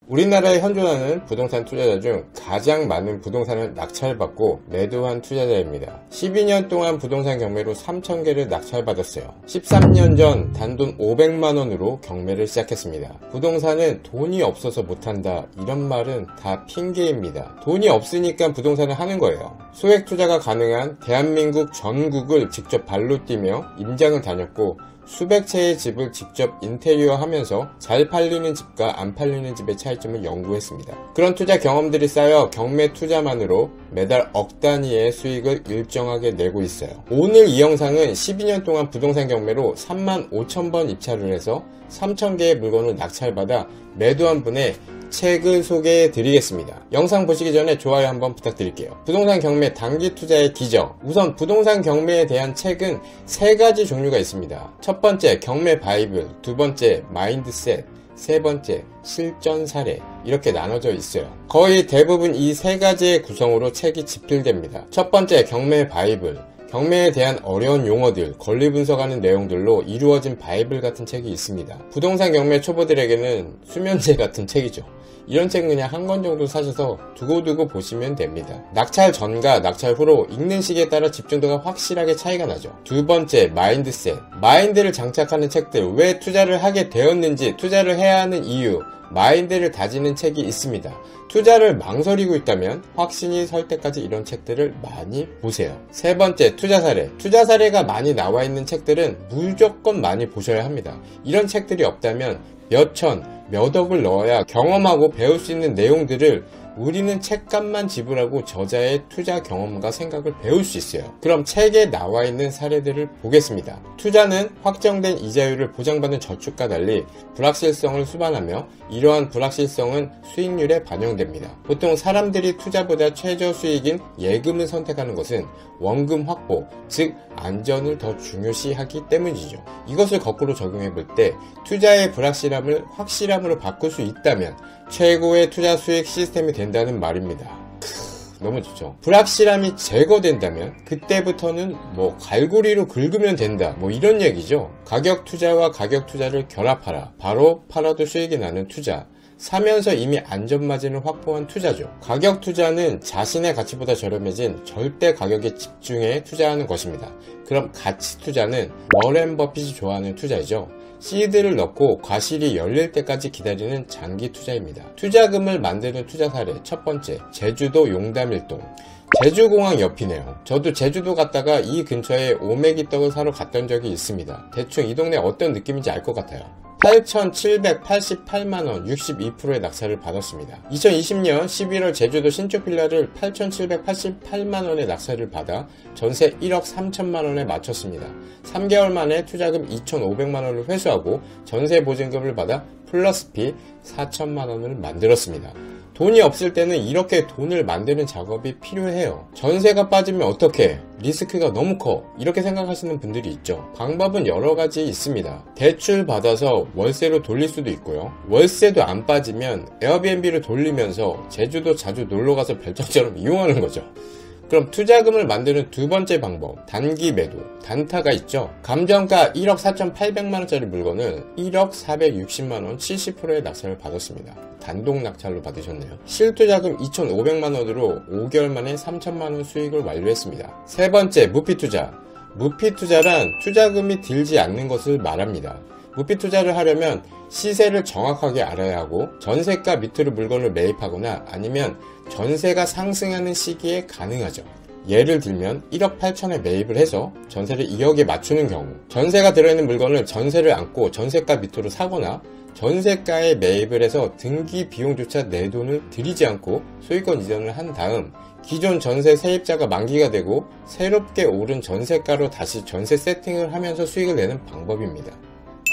우리나라에 현존하는 부동산 투자자 중 가장 많은 부동산을 낙찰받고 매도한 투자자입니다. 12년 동안 부동산 경매로 3,000개를 낙찰받았어요. 13년 전 단돈 500만원으로 경매를 시작했습니다. 부동산은 돈이 없어서 못한다, 이런 말은 다 핑계입니다. 돈이 없으니까 부동산을 하는 거예요. 소액 투자가 가능한 대한민국 전국을 직접 발로 뛰며 임장을 다녔고 수백 채의 집을 직접 인테리어하면서 잘 팔리는 집과 안 팔리는 집의 차이점을 연구했습니다. 그런 투자 경험들이 쌓여 경매 투자만으로 매달 억 단위의 수익을 일정하게 내고 있어요. 오늘 이 영상은 12년 동안 부동산 경매로 35,000번 입찰을 해서 3,000개의 물건을 낙찰받아 매도한 분의 책을 소개해 드리겠습니다. 영상 보시기 전에 좋아요 한번 부탁드릴게요. 부동산 경매 단기 투자의 기적. 우선 부동산 경매에 대한 책은 3가지 종류가 있습니다. 첫 번째 경매 바이블, 두 번째 마인드셋, 세 번째 실전 사례, 이렇게 나눠져 있어요. 거의 대부분 이 3가지의 구성으로 책이 집필됩니다. 첫 번째 경매 바이블. 경매에 대한 어려운 용어들, 권리 분석하는 내용들로 이루어진 바이블 같은 책이 있습니다. 부동산 경매 초보들에게는 수면제 같은 책이죠. 이런 책은 그냥 한 권 정도 사셔서 두고두고 보시면 됩니다. 낙찰 전과 낙찰 후로 읽는 시기에 따라 집중도가 확실하게 차이가 나죠. 두 번째 마인드셋. 마인드를 장착하는 책들, 왜 투자를 하게 되었는지, 투자를 해야 하는 이유, 마인드를 다지는 책이 있습니다. 투자를 망설이고 있다면 확신이 설 때까지 이런 책들을 많이 보세요. 세 번째 투자 사례. 투자 사례가 많이 나와 있는 책들은 무조건 많이 보셔야 합니다. 이런 책들이 없다면 몇 억을 넣어야 경험하고 배울 수 있는 내용들을 우리는 책값만 지불하고 저자의 투자 경험과 생각을 배울 수 있어요. 그럼 책에 나와 있는 사례들을 보겠습니다. 투자는 확정된 이자율을 보장받는 저축과 달리 불확실성을 수반하며 이러한 불확실성은 수익률에 반영됩니다. 보통 사람들이 투자보다 최저 수익인 예금을 선택하는 것은 원금 확보, 즉 안전을 더 중요시하기 때문이죠. 이것을 거꾸로 적용해 볼 때 투자의 불확실함을 확실함으로 바꿀 수 있다면 최고의 투자 수익 시스템이 된다는 말입니다. 너무 좋죠. 불확실함이 제거된다면 그때부터는 갈고리로 긁으면 된다, 이런 얘기죠. 가격 투자와 가격 투자를 결합하라. 바로 팔아도 수익이 나는 투자. 사면서 이미 안전마진을 확보한 투자죠. 가격 투자는 자신의 가치보다 저렴해진 절대 가격에 집중해 투자하는 것입니다. 그럼 가치 투자는 워렌 버핏이 좋아하는 투자이죠. 시드를 넣고 과실이 열릴 때까지 기다리는 장기 투자입니다. 투자금을 만드는 투자 사례. 첫 번째, 제주도 용담일동. 제주공항 옆이네요. 저도 제주도 갔다가 이 근처에 오메기 떡을 사러 갔던 적이 있습니다. 대충 이 동네 어떤 느낌인지 알 것 같아요. 8,788만원 62%의 낙찰을 받았습니다. 2020년 11월 제주도 신축 빌라를 8,788만원의 낙찰을 받아 전세 1억 3천만원에 마쳤습니다. 3개월 만에 투자금 2,500만원을 회수하고 전세 보증금을 받아 플러스피 4천만원을 만들었습니다. 돈이 없을 때는 이렇게 돈을 만드는 작업이 필요해요. 전세가 빠지면 어떡해? 리스크가 너무 커. 이렇게 생각하시는 분들이 있죠. 방법은 여러 가지 있습니다. 대출 받아서 월세로 돌릴 수도 있고요. 월세도 안 빠지면 에어비앤비로 돌리면서 제주도 자주 놀러가서 별장처럼 이용하는 거죠. 그럼 투자금을 만드는 두 번째 방법, 단기 매도, 단타가 있죠. 감정가 1억 4,800만원짜리 물건을 1억 460만원 70%의 낙찰을 받았습니다. 단독 낙찰로 받으셨네요. 실투자금 2,500만원으로 5개월 만에 3천만원 수익을 완료했습니다. 세 번째, 무피투자. 무피투자란 투자금이 들지 않는 것을 말합니다. 무피투자를 하려면 시세를 정확하게 알아야 하고 전세가 밑으로 물건을 매입하거나 아니면 전세가 상승하는 시기에 가능하죠. 예를 들면 1억 8천에 매입을 해서 전세를 2억에 맞추는 경우, 전세가 들어있는 물건을 전세를 안고 전세가 밑으로 사거나 전세가에 매입을 해서 등기 비용조차 내 돈을 들이지 않고 소유권 이전을 한 다음 기존 전세 세입자가 만기가 되고 새롭게 오른 전세가로 다시 전세 세팅을 하면서 수익을 내는 방법입니다.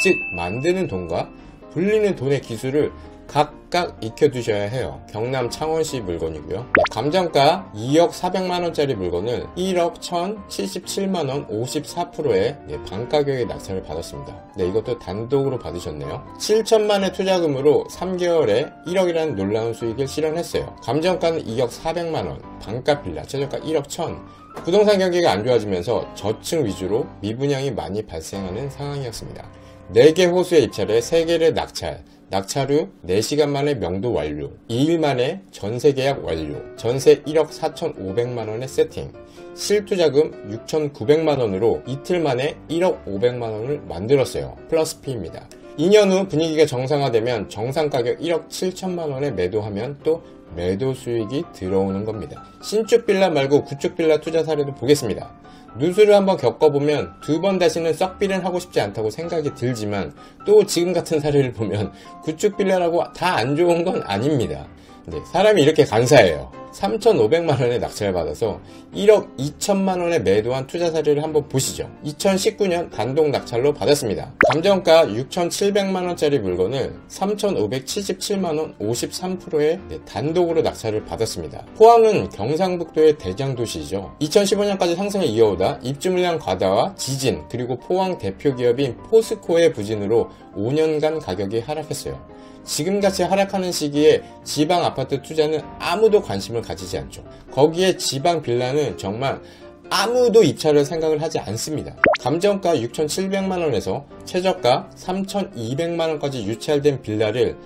즉 만드는 돈과 불리는 돈의 기술을 각각 익혀두셔야 해요. 경남 창원시 물건이고요. 감정가 2억 400만원짜리 물건을 1억 1,077만원 54%의 반가격의 낙찰을 받았습니다. 이것도 단독으로 받으셨네요. 7천만의 투자금으로 3개월에 1억이라는 놀라운 수익을 실현했어요. 감정가는 2억 400만원, 반가 빌라, 최저가 1억 1,000. 부동산 경기가 안 좋아지면서 저층 위주로 미분양이 많이 발생하는 상황이었습니다. 4개 호수에 입찰해 3개를 낙찰, 낙찰 후 4시간 만에 명도 완료, 2일 만에 전세 계약 완료, 전세 1억 4,500만원의 세팅, 실투자금 6,900만원으로 이틀 만에 1억 500만원을 만들었어요. 플러스 P입니다. 2년 후 분위기가 정상화되면 정상 가격 1억 7천만원에 매도하면 또 매도 수익이 들어오는 겁니다. 신축 빌라 말고 구축 빌라 투자 사례도 보겠습니다. 누수를 한번 겪어보면 두 번 다시는 썩빌은 하고 싶지 않다고 생각이 들지만 또 지금 같은 사례를 보면 구축 빌라라고 다 안 좋은 건 아닙니다. 네, 사람이 이렇게 간사해요. 3,500만원에 낙찰받아서 1억 2천만원에 매도한 투자 사례를 한번 보시죠. 2019년 단독 낙찰로 받았습니다. 감정가 6,700만원짜리 물건을 3,577만원 53%의 단독으로 낙찰을 받았습니다. 포항은 경상북도의 대장도시죠. 2015년까지 상승을 이어오다 입주 물량 과다와 지진, 그리고 포항 대표 기업인 포스코의 부진으로 5년간 가격이 하락했어요. 지금같이 하락하는 시기에 지방 아파트 투자는 아무도 관심을 가지지 않죠. 거기에 지방 빌라는 정말 아무도 입찰을 생각을 하지 않습니다. 감정가 6,700만원에서 최저가 3,200만원까지 유찰된 빌라를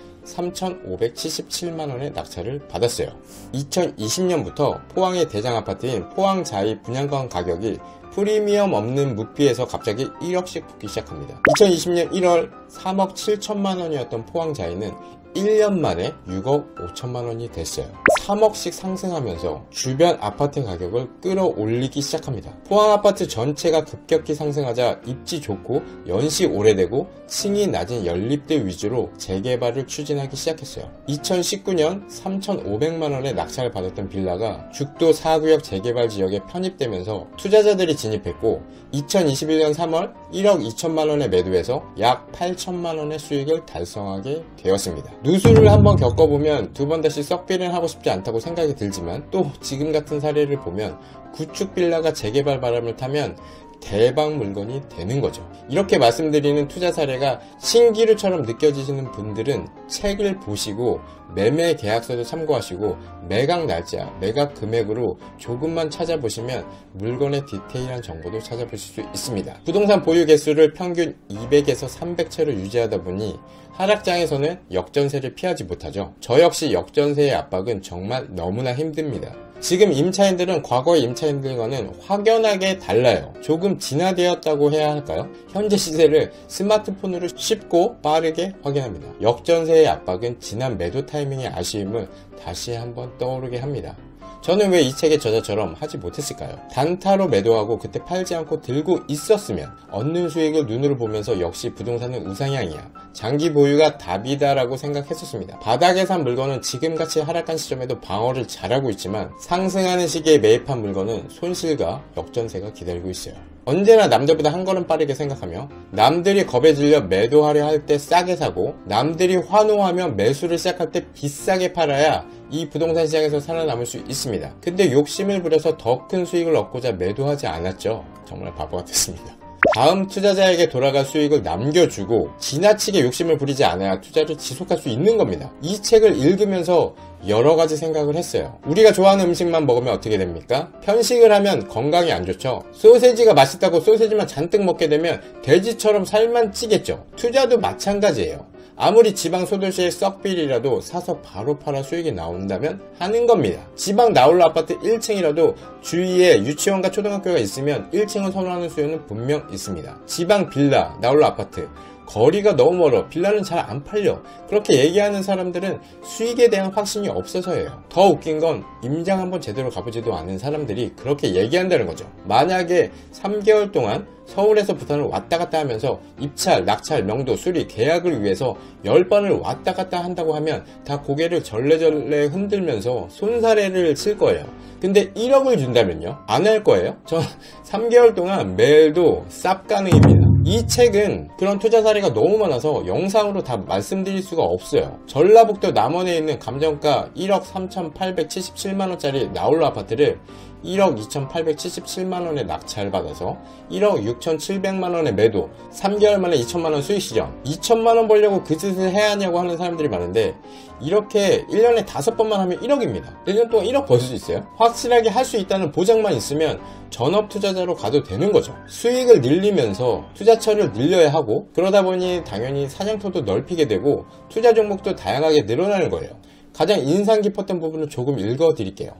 3,577만원에 낙찰을 받았어요. 2020년부터 포항의 대장 아파트인 포항자이 분양권 가격이 프리미엄 없는 무피에서 갑자기 1억씩 붙기 시작합니다. 2020년 1월 3억 7천만원이었던 포항자이는 1년 만에 6억 5천만원이 됐어요. 3억씩 상승하면서 주변 아파트 가격을 끌어올리기 시작합니다. 포항 아파트 전체가 급격히 상승하자 입지 좋고 연시 오래되고 층이 낮은 연립대 위주로 재개발을 추진하기 시작했어요. 2019년 3,500만원에 낙찰을 받았던 빌라가 죽도 4구역 재개발 지역에 편입되면서 투자자들이 진입했고 2021년 3월 1억 2천만원에 매도해서 약 8천만원의 수익을 달성하게 되었습니다. 누수를 한번 겪어보면 두 번 다시 썩빌은 하고 싶지 않다고 생각이 들지만 또 지금 같은 사례를 보면 구축 빌라가 재개발 바람을 타면 대박 물건이 되는 거죠. 이렇게 말씀드리는 투자 사례가 신기루처럼 느껴지시는 분들은 책을 보시고 매매 계약서도 참고하시고 매각 날짜, 매각 금액으로 조금만 찾아보시면 물건의 디테일한 정보도 찾아보실 수 있습니다. 부동산 보유 개수를 평균 200에서 300채로 유지하다 보니 하락장에서는 역전세를 피하지 못하죠. 저 역시 역전세의 압박은 정말 너무나 힘듭니다. 지금 임차인들은 과거의 임차인들과는 확연하게 달라요. 조금 진화되었다고 해야 할까요? 현재 시세를 스마트폰으로 쉽고 빠르게 확인합니다. 역전세의 압박은 지난 매도 타이밍의 아쉬움을 다시 한번 떠오르게 합니다. 저는 왜 이 책의 저자처럼 하지 못했을까요? 단타로 매도하고 그때 팔지 않고 들고 있었으면 얻는 수익을 눈으로 보면서 역시 부동산은 우상향이야, 장기 보유가 답이다 라고 생각했었습니다. 바닥에 산 물건은 지금같이 하락한 시점에도 방어를 잘하고 있지만 상승하는 시기에 매입한 물건은 손실과 역전세가 기다리고 있어요. 언제나 남들보다 한 걸음 빠르게 생각하며 남들이 겁에 질려 매도하려 할 때 싸게 사고 남들이 환호하며 매수를 시작할 때 비싸게 팔아야 이 부동산 시장에서 살아남을 수 있습니다. 근데 욕심을 부려서 더 큰 수익을 얻고자 매도하지 않았죠. 정말 바보 같았습니다. 다음 투자자에게 돌아갈 수익을 남겨주고 지나치게 욕심을 부리지 않아야 투자를 지속할 수 있는 겁니다. 이 책을 읽으면서 여러 가지 생각을 했어요. 우리가 좋아하는 음식만 먹으면 어떻게 됩니까? 편식을 하면 건강이 안 좋죠. 소세지가 맛있다고 소세지만 잔뜩 먹게 되면 돼지처럼 살만 찌겠죠. 투자도 마찬가지예요. 아무리 지방 소도시의 썩빌이라도 사서 바로 팔아 수익이 나온다면 하는 겁니다. 지방 나홀로 아파트 1층이라도 주위에 유치원과 초등학교가 있으면 1층을 선호하는 수요는 분명 있습니다. 지방 빌라, 나홀로 아파트 거리가 너무 멀어, 빌라는 잘 안 팔려, 그렇게 얘기하는 사람들은 수익에 대한 확신이 없어서예요. 더 웃긴 건 임장 한번 제대로 가보지도 않은 사람들이 그렇게 얘기한다는 거죠. 만약에 3개월 동안 서울에서 부산을 왔다 갔다 하면서 입찰, 낙찰, 명도, 수리, 계약을 위해서 10번을 왔다 갔다 한다고 하면 다 고개를 절레절레 흔들면서 손사래를 칠 거예요. 근데 1억을 준다면요? 안 할 거예요? 저 3개월 동안 매일도 쌉 가능입니다. 이 책은 그런 투자 사례가 너무 많아서 영상으로 다 말씀드릴 수가 없어요. 전라북도 남원에 있는 감정가 1억 3,877만원짜리 나홀로 아파트를 1억 2,877만원에 낙찰받아서 1억 6,700만원에 매도, 3개월 만에 2천만원 수익 시점. 2천만원 벌려고 그 짓을 해야 하냐고 하는 사람들이 많은데, 이렇게 1년에 5번만 하면 1억입니다. 1년 동안 1억 벌 수 있어요? 확실하게 할 수 있다는 보장만 있으면 전업 투자자로 가도 되는 거죠. 수익을 늘리면서 투자처를 늘려야 하고, 그러다 보니 당연히 사냥터도 넓히게 되고 투자 종목도 다양하게 늘어나는 거예요. 가장 인상 깊었던 부분을 조금 읽어드릴게요.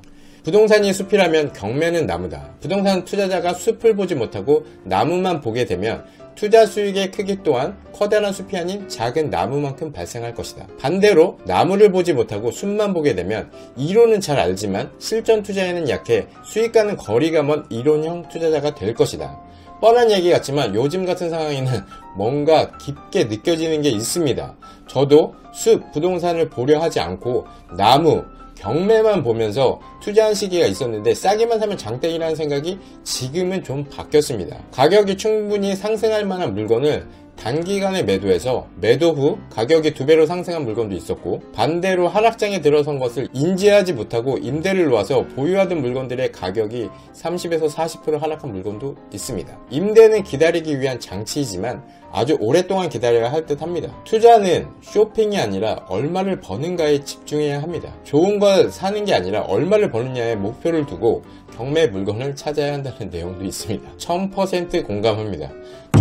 부동산이 숲이라면 경매는 나무다. 부동산 투자자가 숲을 보지 못하고 나무만 보게 되면 투자 수익의 크기 또한 커다란 숲이 아닌 작은 나무만큼 발생할 것이다. 반대로 나무를 보지 못하고 숲만 보게 되면 이론은 잘 알지만 실전 투자에는 약해 수익과는 거리가 먼 이론형 투자자가 될 것이다. 뻔한 얘기 같지만 요즘 같은 상황에는 뭔가 깊게 느껴지는 게 있습니다. 저도 숲, 부동산을 보려 하지 않고 나무, 경매만 보면서 투자한 시기가 있었는데 싸게만 사면 장땡이라는 생각이 지금은 좀 바뀌었습니다. 가격이 충분히 상승할 만한 물건을 단기간에 매도해서 매도 후 가격이 2배로 상승한 물건도 있었고, 반대로 하락장에 들어선 것을 인지하지 못하고 임대를 놓아서 보유하던 물건들의 가격이 30에서 40% 하락한 물건도 있습니다. 임대는 기다리기 위한 장치이지만 아주 오랫동안 기다려야 할 듯 합니다. 투자는 쇼핑이 아니라 얼마를 버는가에 집중해야 합니다. 좋은 걸 사는 게 아니라 얼마를 버느냐에 목표를 두고 경매 물건을 찾아야 한다는 내용도 있습니다. 1000% 공감합니다.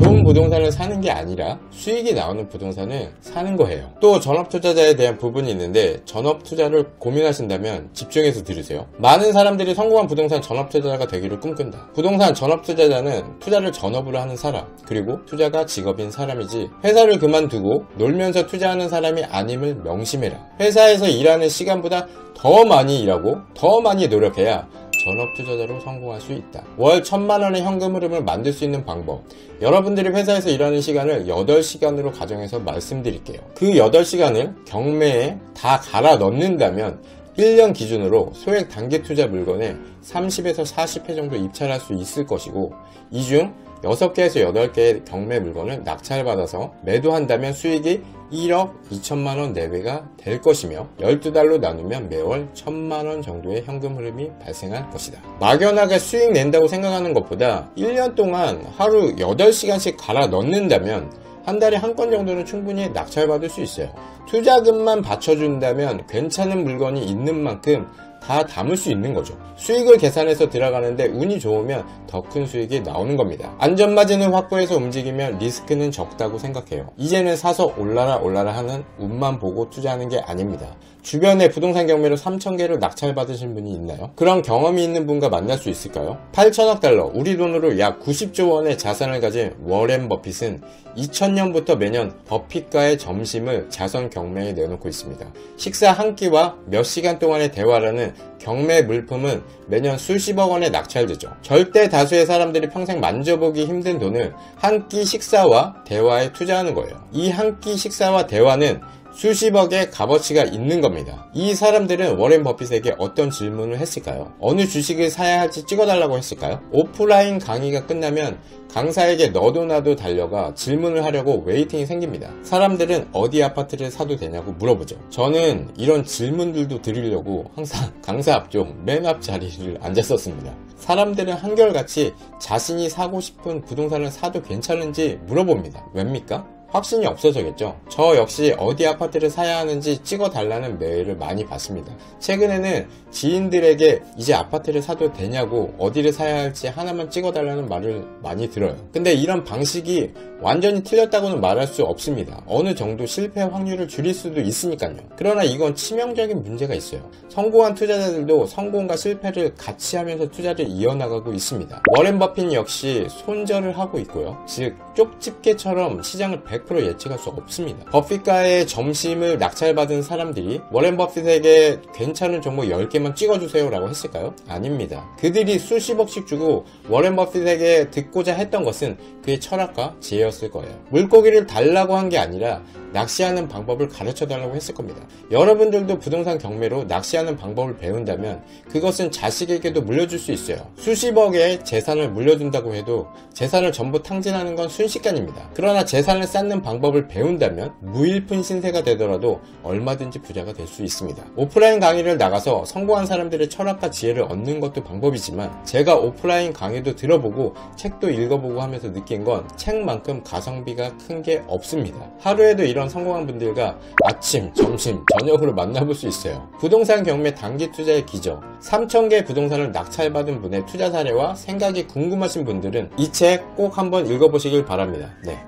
좋은 부동산을 사는 게 아니라 수익이 나오는 부동산을 사는 거예요. 또 전업투자자에 대한 부분이 있는데, 전업투자를 고민하신다면 집중해서 들으세요. 많은 사람들이 성공한 부동산 전업투자자가 되기를 꿈꾼다. 부동산 전업투자자는 투자를 전업으로 하는 사람, 그리고 투자가 직업인 사람이지 회사를 그만두고 놀면서 투자하는 사람이 아님을 명심해라. 회사에서 일하는 시간보다 더 많이 일하고 더 많이 노력해야 전업투자자로 성공할 수 있다. 월 1000만원의 현금 흐름을 만들 수 있는 방법, 여러분들이 회사에서 일하는 시간을 8시간으로 가정해서 말씀드릴게요. 그 8시간을 경매에 다 갈아 넣는다면 1년 기준으로 소액 단기 투자 물건에 30에서 40회 정도 입찰할 수 있을 것이고, 이 중 6개에서 8개의 경매 물건을 낙찰받아서 매도한다면 수익이 1억 2천만원 내외가 될 것이며, 12달로 나누면 매월 1000만원 정도의 현금 흐름이 발생할 것이다. 막연하게 수익 낸다고 생각하는 것보다 1년 동안 하루 8시간씩 갈아 넣는다면 한 달에 한 건 정도는 충분히 낙찰받을 수 있어요. 투자금만 받쳐준다면 괜찮은 물건이 있는 만큼 다 담을 수 있는 거죠. 수익을 계산해서 들어가는데 운이 좋으면 더 큰 수익이 나오는 겁니다. 안전마진을 확보해서 움직이면 리스크는 적다고 생각해요. 이제는 사서 올라라 하는 운만 보고 투자하는 게 아닙니다. 주변에 부동산 경매로 3,000개를 낙찰받으신 분이 있나요? 그런 경험이 있는 분과 만날 수 있을까요? 8천억 달러, 우리 돈으로 약 90조 원의 자산을 가진 워렌 버핏은 2000년부터 매년 버핏과의 점심을 자선 경매에 내놓고 있습니다. 식사 한 끼와 몇 시간 동안의 대화라는 경매 물품은 매년 수십억 원에 낙찰되죠. 절대 다수의 사람들이 평생 만져보기 힘든 돈을 한 끼 식사와 대화에 투자하는 거예요. 이 한 끼 식사와 대화는 수십억의 값어치가 있는 겁니다. 이 사람들은 워렌 버핏에게 어떤 질문을 했을까요? 어느 주식을 사야 할지 찍어달라고 했을까요? 오프라인 강의가 끝나면 강사에게 너도 나도 달려가 질문을 하려고 웨이팅이 생깁니다. 사람들은 어디 아파트를 사도 되냐고 물어보죠. 저는 이런 질문들도 드리려고 항상 강사 앞쪽 맨 앞 자리를 앉았었습니다. 사람들은 한결같이 자신이 사고 싶은 부동산을 사도 괜찮은지 물어봅니다. 왜입니까? 확신이 없어서겠죠. 저 역시 어디 아파트를 사야 하는지 찍어달라는 메일을 많이 받습니다. 최근에는 지인들에게 이제 아파트를 사도 되냐고, 어디를 사야 할지 하나만 찍어달라는 말을 많이 들어요. 근데 이런 방식이 완전히 틀렸다고는 말할 수 없습니다. 어느 정도 실패 확률을 줄일 수도 있으니까요. 그러나 이건 치명적인 문제가 있어요. 성공한 투자자들도 성공과 실패를 같이 하면서 투자를 이어나가고 있습니다. 워렌 버핏 역시 손절을 하고 있고요. 즉 쪽집게처럼 시장을 100% 예측할 수 없습니다. 버핏과의 점심을 낙찰받은 사람들이 워렌 버핏에게 괜찮은 종목 10개만 찍어주세요 라고 했을까요? 아닙니다. 그들이 수십억씩 주고 워렌 버핏에게 듣고자 했던 것은 그의 철학과 지혜였을 거예요. 물고기를 달라고 한 게 아니라 낚시하는 방법을 가르쳐 달라고 했을 겁니다. 여러분들도 부동산 경매로 낚시하는 방법을 배운다면 그것은 자식에게도 물려줄 수 있어요. 수십억의 재산을 물려준다고 해도 재산을 전부 탕진하는 건 순식간입니다. 그러나 재산을 쌓는 방법을 배운다면 무일푼 신세가 되더라도 얼마든지 부자가 될 수 있습니다. 오프라인 강의를 나가서 성공한 사람들의 철학과 지혜를 얻는 것도 방법이지만 제가 오프라인 강의도 들어보고 책도 읽어보고 하면서 느낀 건 책만큼 가성비가 큰 게 없습니다. 하루에도 이런 성공한 분들과 아침, 점심, 저녁으로 만나볼 수 있어요. 부동산 경매 단기 투자의 기적, 3,000개 부동산을 낙찰받은 분의 투자 사례와 생각이 궁금하신 분들은 이 책 꼭 한번 읽어보시길 바랍니다. 네.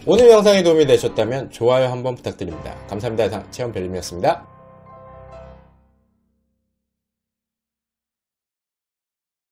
오늘 영상이 도움이 되셨다면 좋아요 한번 부탁드립니다. 감사합니다. 체험별님이었습니다.